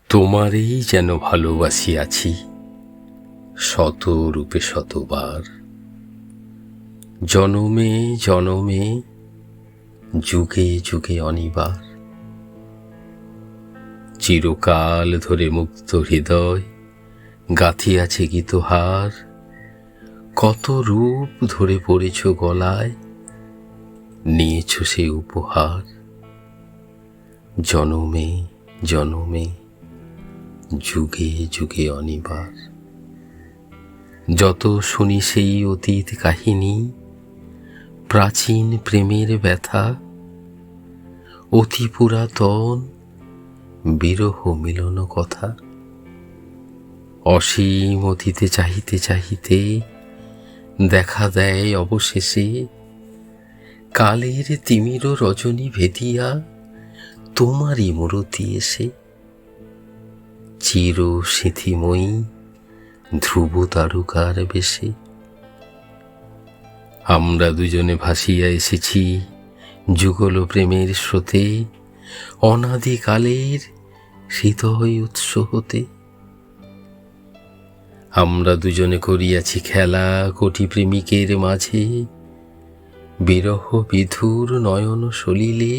তোমারই যেন ভালোবাসিয়াছি শত রূপে শতবার, জনমে জনমে যুগে যুগে অনিবার। চিরকাল ধরে মুক্ত হৃদয় গাঁথিয়াছে গীতহার, কত রূপ ধরে পড়েছ গলায়, নিয়েছ সে উপহার। জনমে জনমে যুগে যুগে অনিবার। যত শুনি সেই অতীত কাহিনী, প্রাচীন প্রেমের ব্যথা, অতি পুরাতন বিরহ মিলন কথা। অসীম অতীতে চাহিতে চাহিতে দেখা দেয় অবশেষে কালের তিমির রজনী ভেদিয়া তোমারই মূরতি এসে। চির স্মৃতিময়ী ধ্রুব তারকার বেশে আমরা দুজনে ভাসিয়া এসেছি যুগল প্রেমের স্রোতে, অনাদিকালের হৃদয় উৎস হতে। আমরা দুজনে করিয়াছি খেলা কোটি প্রেমিকের মাঝে, বিরহ বিধুর নয়ন সলিলে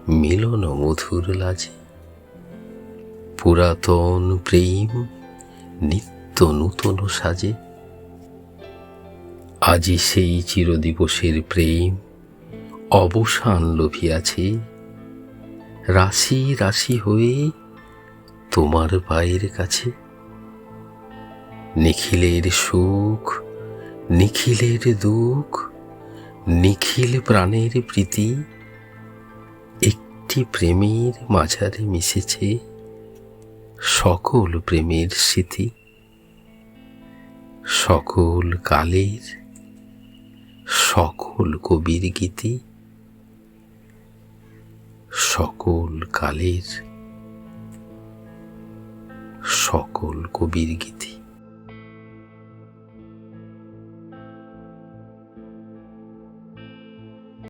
মিলন মধুর লাজে। পুরাতন প্রেম নিত্য নূতন সাজে, আজি সেই চিরদিবসের প্রেম অবসান লভিয়াছে। রাশি রাশি হয়ে তোমার পায়ের কাছে, নিখিলের সুখ নিখিলের দুঃখ, নিখিল প্রাণের প্রীতি, একটি প্রেমের মাঝারে মিশেছে সকল প্রেমের স্মৃতি। সকল কালের সকল কবির গীতি, সকল কালের সকল কবির গীতি।